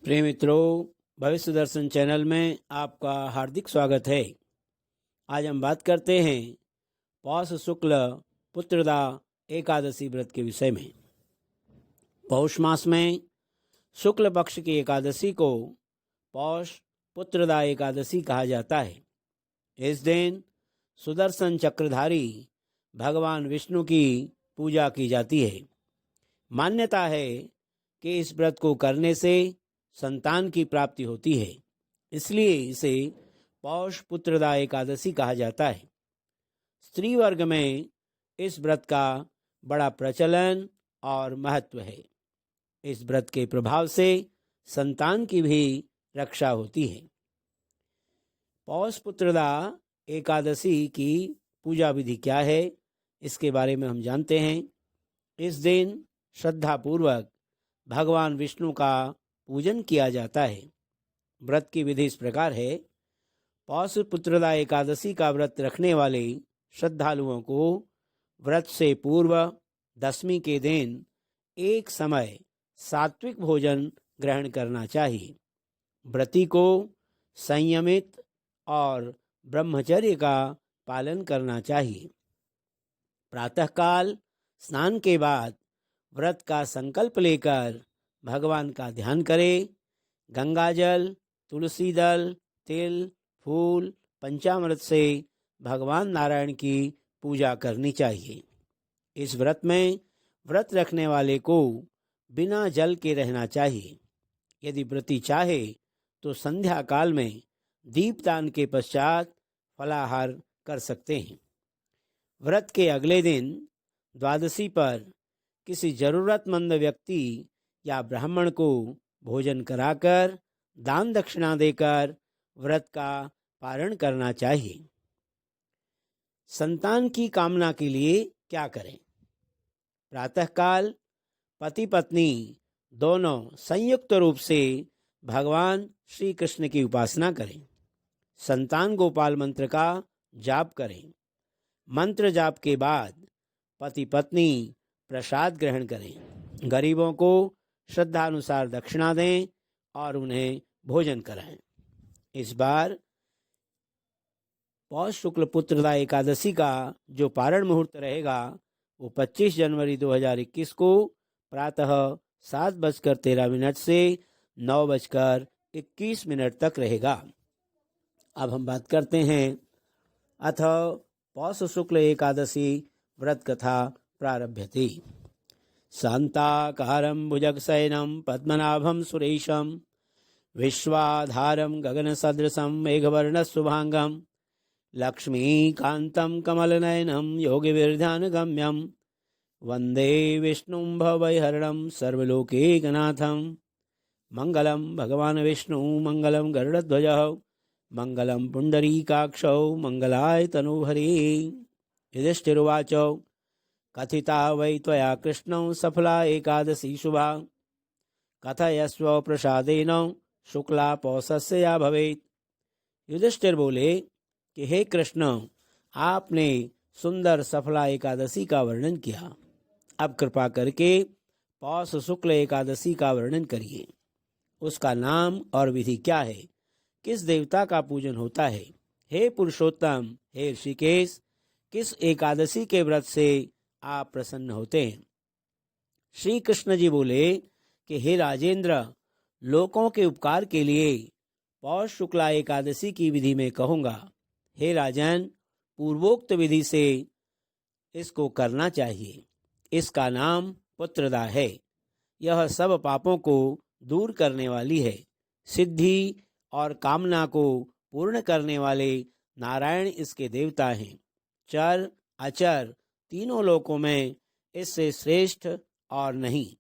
प्रिय मित्रों, भविष्य दर्शन चैनल में आपका हार्दिक स्वागत है। आज हम बात करते हैं पौष शुक्ल पुत्रदा एकादशी व्रत के विषय में। पौष मास में शुक्ल पक्ष की एकादशी को पौष पुत्रदा एकादशी कहा जाता है। इस दिन सुदर्शन चक्रधारी भगवान विष्णु की पूजा की जाती है। मान्यता है कि इस व्रत को करने से संतान की प्राप्ति होती है, इसलिए इसे पौष पुत्रदा एकादशी कहा जाता है। स्त्री वर्ग में इस व्रत का बड़ा प्रचलन और महत्व है। इस व्रत के प्रभाव से संतान की भी रक्षा होती है। पौष पुत्रदा एकादशी की पूजा विधि क्या है, इसके बारे में हम जानते हैं। इस दिन श्रद्धापूर्वक भगवान विष्णु का पूजन किया जाता है। व्रत की विधि इस प्रकार है। पौष पुत्रदा एकादशी का व्रत रखने वाले श्रद्धालुओं को व्रत से पूर्व दशमी के दिन एक समय सात्विक भोजन ग्रहण करना चाहिए। व्रती को संयमित और ब्रह्मचर्य का पालन करना चाहिए। प्रातःकाल स्नान के बाद व्रत का संकल्प लेकर भगवान का ध्यान करें। गंगाजल, तुलसी दल, तिल, फूल, पंचामृत से भगवान नारायण की पूजा करनी चाहिए। इस व्रत में व्रत रखने वाले को बिना जल के रहना चाहिए। यदि व्रती चाहे तो संध्या काल में दीपदान के पश्चात फलाहार कर सकते हैं। व्रत के अगले दिन द्वादशी पर किसी जरूरतमंद व्यक्ति या ब्राह्मण को भोजन कराकर दान दक्षिणा देकर व्रत का पारण करना चाहिए। संतान की कामना के लिए क्या करें? प्रातःकाल पति पत्नी दोनों संयुक्त रूप से भगवान श्री कृष्ण की उपासना करें। संतान गोपाल मंत्र का जाप करें। मंत्र जाप के बाद पति पत्नी प्रसाद ग्रहण करें। गरीबों को श्रद्धानुसार दक्षिणा दें और उन्हें भोजन कराएं। इस बार पौष शुक्ल पुत्रदा एकादशी का जो पारण मुहूर्त रहेगा वो 25 जनवरी 2021 को प्रातः 7:13 से 9:21 तक रहेगा। अब हम बात करते हैं अथ पौष शुक्ल एकादशी व्रत कथा प्रारभ्यते। शान्ताकारं भुजगशयनं पद्मनाभं सुरेशं विश्वाधारं गगनसदृशं मेघवर्णशुभांगं लक्ष्मीकान्तं कमलनयनं योगिविरध्यानगम्यं वन्दे विष्णुं भवभयहरणं सर्वलोकैकनाथं। मङ्गलं भगवान् विष्णु मङ्गलं गरुडध्वजः मङ्गलं पुण्डरीकाक्षौ मङ्गलाय तनूहरे। युधिष्ठिरुवाच कथिता वै त्वया कृष्णौ सफला एकादशी शुभा कथयस्व प्रसादेन शुक्ला पौषस्य या भवेत्। युधिष्ठिर बोले कि हे कृष्ण, आपने सुंदर सफला एकादशी का वर्णन किया। अब कृपा करके पौष शुक्ल एकादशी का वर्णन करिए। उसका नाम और विधि क्या है? किस देवता का पूजन होता है? हे पुरुषोत्तम, हे ऋषिकेश, किस एकादशी के व्रत से आप प्रसन्न होते हैं? श्री कृष्ण जी बोले कि हे राजेंद्र, लोकों के उपकार के लिए पौष शुक्ला एकादशी की विधि में कहूँगा। हे राजन, पूर्वोक्त विधि से इसको करना चाहिए। इसका नाम पुत्रदा है। यह सब पापों को दूर करने वाली है। सिद्धि और कामना को पूर्ण करने वाले नारायण इसके देवता हैं। चर अचर तीनों लोकों में इससे श्रेष्ठ और नहीं।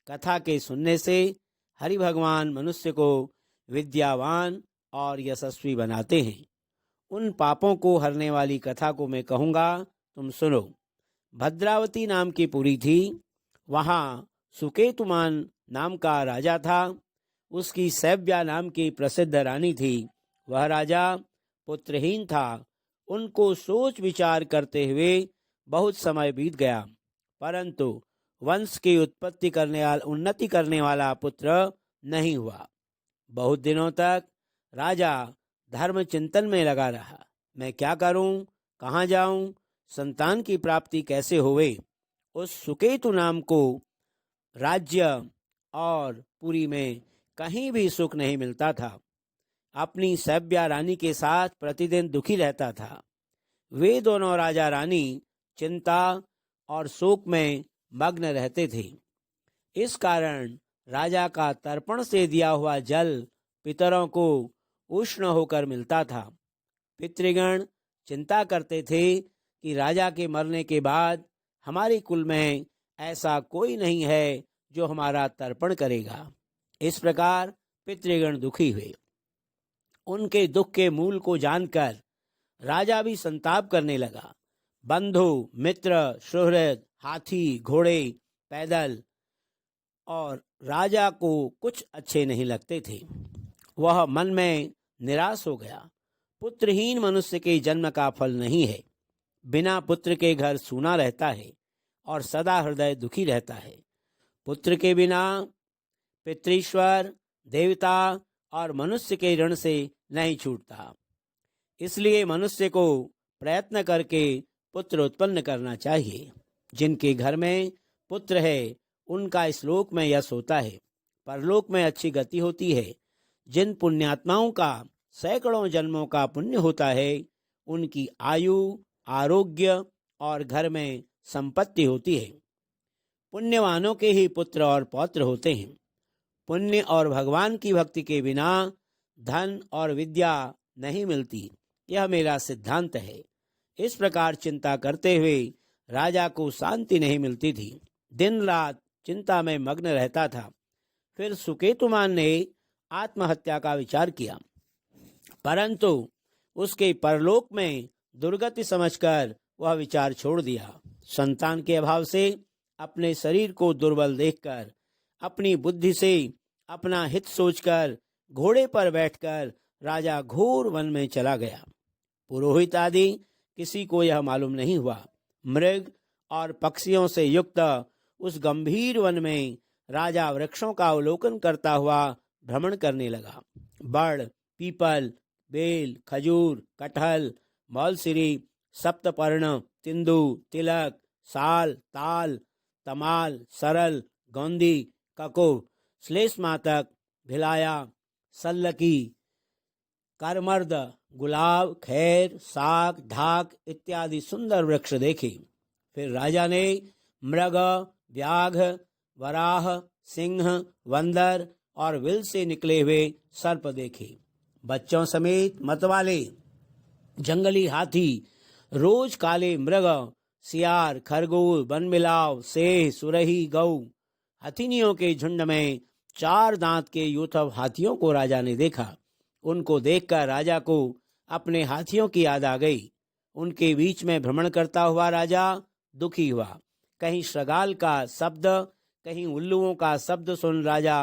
कथा के सुनने से हरि भगवान मनुष्य को विद्यावान और यशस्वी बनाते हैं। उन पापों को हरने वाली कथा को मैं कहूँगा, तुम सुनो। भद्रावती नाम की पुरी थी। वहाँ सुकेतुमान नाम का राजा था। उसकी सैव्या नाम की प्रसिद्ध रानी थी। वह राजा पुत्रहीन था। उनको सोच विचार करते हुए बहुत समय बीत गया, परंतु वंश की उन्नति करने वाला पुत्र नहीं हुआ। बहुत दिनों तक राजा धर्म चिंतन में लगा रहा। मैं क्या करूं, कहाँ जाऊं, संतान की प्राप्ति कैसे होवे। उस सुकेतु नाम को राज्य और पुरी में कहीं भी सुख नहीं मिलता था। अपनी सभ्या रानी के साथ प्रतिदिन दुखी रहता था। वे दोनों राजा रानी चिंता और शोक में मग्न रहते थे। इस कारण राजा का तर्पण से दिया हुआ जल पितरों को उष्ण होकर मिलता था। पितृगण चिंता करते थे कि राजा के मरने के बाद हमारे कुल में ऐसा कोई नहीं है जो हमारा तर्पण करेगा। इस प्रकार पितृगण दुखी हुए। उनके दुख के मूल को जानकर राजा भी संताप करने लगा। बंधु मित्र सुहृद हाथी घोड़े पैदल और राजा को कुछ अच्छे नहीं लगते थे। वह मन में निराश हो गया। पुत्रहीन मनुष्य के जन्म का फल नहीं है। बिना पुत्र के घर सूना रहता है और सदा हृदय दुखी रहता है। पुत्र के बिना पितृश्वर देवता और मनुष्य के ऋण से नहीं छूटता। इसलिए मनुष्य को प्रयत्न करके पुत्र उत्पन्न करना चाहिए। जिनके घर में पुत्र है उनका इस लोक में यश होता है, परलोक में अच्छी गति होती है। जिन पुण्यात्माओं का सैकड़ों जन्मों का पुण्य होता है उनकी आयु आरोग्य और घर में संपत्ति होती है। पुण्यवानों के ही पुत्र और पौत्र होते हैं। पुण्य और भगवान की भक्ति के बिना धन और विद्या नहीं मिलती, यह मेरा सिद्धांत है। इस प्रकार चिंता करते हुए राजा को शांति नहीं मिलती थी। दिन रात चिंता में मग्न रहता था। फिर सुकेतुमान ने आत्महत्या का विचार किया, परंतु उसके परलोक में दुर्गति समझकर वह विचार छोड़ दिया। संतान के अभाव से अपने शरीर को दुर्बल देखकर अपनी बुद्धि से अपना हित सोचकर घोड़े पर बैठकर राजा घोर वन में चला गया। पुरोहित आदि किसी को यह मालूम नहीं हुआ। मृग और पक्षियों से युक्त उस गंभीर वन में राजा वृक्षों का अवलोकन करता हुआ भ्रमण करने लगा। बड़ पीपल बेल खजूर कटहल मौलसिरी सप्तपर्ण तिंदु तिलक साल ताल तमाल सरल गौंदी ककुभ श्लेषमातक भिलाया सल्लकी करमर्द गुलाब खैर साग ढाक इत्यादि सुंदर वृक्ष देखे। फिर राजा ने मृग व्याघ वराह सिंह बंदर और विल से निकले हुए सर्प देखे। बच्चों समेत मतवाले जंगली हाथी रोज काले मृग सियार खरगोश बनमिलाव सेह सुरही गौ हथिनियों के झुंड में 4 दांत के यूथव हाथियों को राजा ने देखा। उनको देखकर राजा को अपने हाथियों की याद आ गई। उनके बीच में भ्रमण करता हुआ राजा दुखी हुआ। कहीं श्रगाल का शब्द कहीं उल्लुओं का शब्द सुन राजा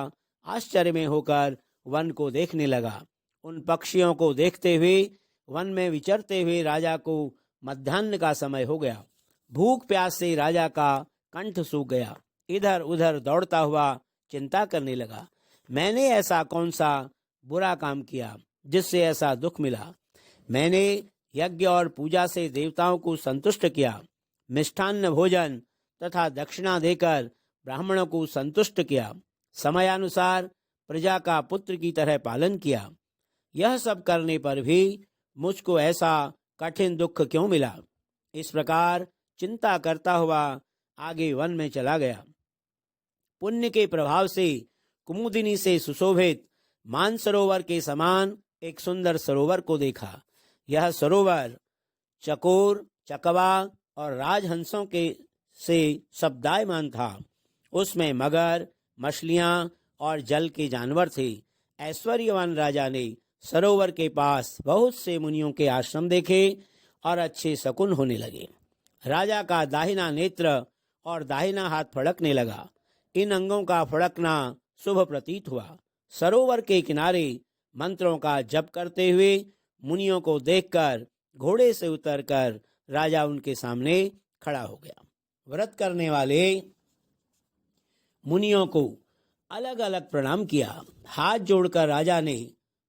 आश्चर्य में होकर वन को देखने लगा। उन पक्षियों को देखते हुए वन में विचरते हुए राजा को मध्याह्न का समय हो गया। भूख प्यास से राजा का कंठ सूख गया। इधर उधर दौड़ता हुआ चिंता करने लगा। मैंने ऐसा कौन सा बुरा काम किया जिससे ऐसा दुख मिला। मैंने यज्ञ और पूजा से देवताओं को संतुष्ट किया, मिष्ठान्न भोजन तथा दक्षिणा देकर ब्राह्मणों को संतुष्ट किया, समयानुसार प्रजा का पुत्र की तरह पालन किया। यह सब करने पर भी मुझको ऐसा कठिन दुख क्यों मिला। इस प्रकार चिंता करता हुआ आगे वन में चला गया। पुण्य के प्रभाव से कुमुदिनी से सुशोभित मानसरोवर के समान एक सुंदर सरोवर को देखा। यह सरोवर चकोर चकवा और राजहंसों के से शब्दायमान था। उसमें मगर मछलियां और जल के जानवर थे। ऐश्वर्यवान राजा ने सरोवर के पास बहुत से मुनियों के आश्रम देखे और अच्छे शकुन होने लगे। राजा का दाहिना नेत्र और दाहिना हाथ फड़कने लगा। इन अंगों का फड़कना शुभ प्रतीत हुआ। सरोवर के किनारे मंत्रों का जप करते हुए मुनियों को देखकर घोड़े से उतरकर राजा उनके सामने खड़ा हो गया। व्रत करने वाले मुनियों को अलग अलग प्रणाम किया। हाथ जोड़कर राजा ने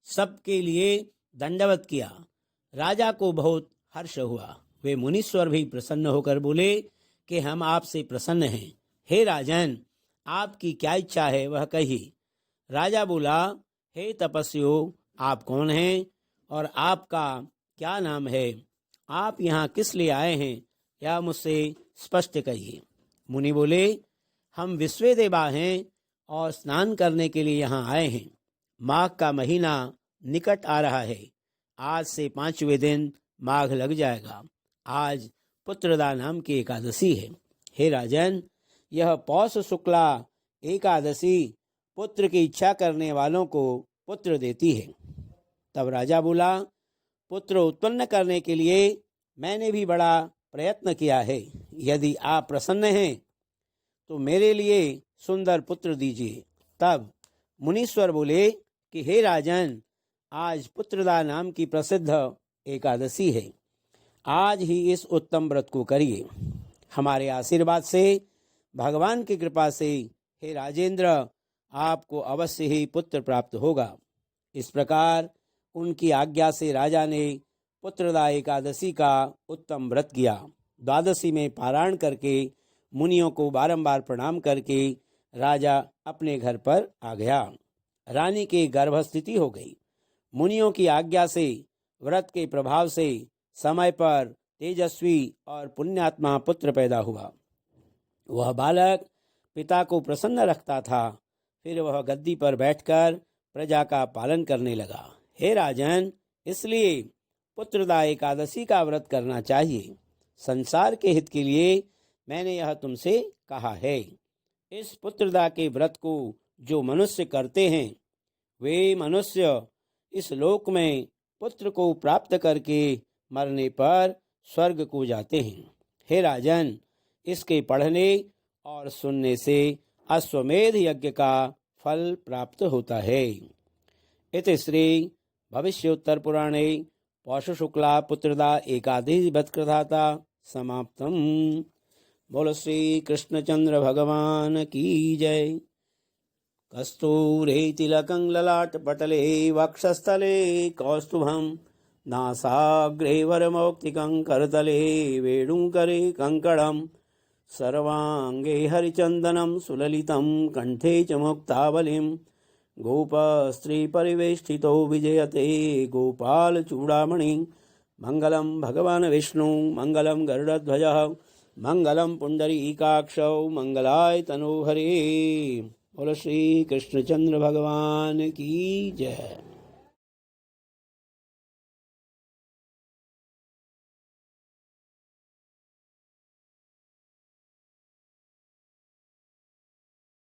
सबके लिए दंडवत किया। राजा को बहुत हर्ष हुआ। वे मुनीश्वर भी प्रसन्न होकर बोले कि हम आपसे प्रसन्न हैं। हे राजन, आपकी क्या इच्छा है वह कहिए। राजा बोला, हे तपस्वियों, आप कौन हैं और आपका क्या नाम है? आप यहाँ किस लिए आए हैं, यह मुझसे स्पष्ट कहिए। मुनि बोले, हम विश्वेदेवा हैं और स्नान करने के लिए यहाँ आए हैं। माघ का महीना निकट आ रहा है। आज से 5वें दिन माघ लग जाएगा। आज पुत्रदा नाम की एकादशी है। हे राजन, यह पौष शुक्ला एकादशी पुत्र की इच्छा करने वालों को पुत्र देती है। तब राजा बोला, पुत्र उत्पन्न करने के लिए मैंने भी बड़ा प्रयत्न किया है। यदि आप प्रसन्न हैं तो मेरे लिए सुंदर पुत्र दीजिए। तब मुनीश्वर बोले कि हे राजन, आज पुत्रदा नाम की प्रसिद्ध एकादशी है। आज ही इस उत्तम व्रत को करिए। हमारे आशीर्वाद से, भगवान की कृपा से, हे राजेंद्र, आपको अवश्य ही पुत्र प्राप्त होगा। इस प्रकार उनकी आज्ञा से राजा ने पुत्रदा एकादशी का उत्तम व्रत किया। द्वादशी में पारायण करके मुनियों को बारंबार प्रणाम करके राजा अपने घर पर आ गया। रानी के गर्भस्थिति हो गई। मुनियों की आज्ञा से, व्रत के प्रभाव से समय पर तेजस्वी और पुण्यात्मा पुत्र पैदा हुआ। वह बालक पिता को प्रसन्न रखता था। फिर वह गद्दी पर बैठकर प्रजा का पालन करने लगा। हे राजन, इसलिए पुत्रदा एकादशी का व्रत करना चाहिए। संसार के हित के लिए मैंने यह तुमसे कहा है। इस पुत्रदा के व्रत को जो मनुष्य करते हैं, वे मनुष्य इस लोक में पुत्र को प्राप्त करके मरने पर स्वर्ग को जाते हैं। हे राजन, इसके पढ़ने और सुनने से अश्वमेध यज्ञ का फल प्राप्त होता है। इति श्री भविष्योत्तर पुराणे पौष शुक्ला पुत्रदा एकादशी व्रत कथा समाप्तम। बोलो श्री कृष्णचंद्र भगवान की जय। कस्तूरे तिलकं ललाट पटले वक्षस्थले कौस्तुभं नासाग्रे वरमौक्तिकं करतले वेणुकरे कंकणं सर्वांगे हरिचंदनं सुललितं कंठे च मुक्तावलिं गोपस्त्री परिवेष्टितो विजयते गोपाल चूड़ामणि। मंगलम भगवान विष्णु मंगलम गरुड़ध्वज मंगलम पुंडरीकाक्षौ मंगलाय तनोहरे। बोलो श्री कृष्णचंद्र भगवान की जय।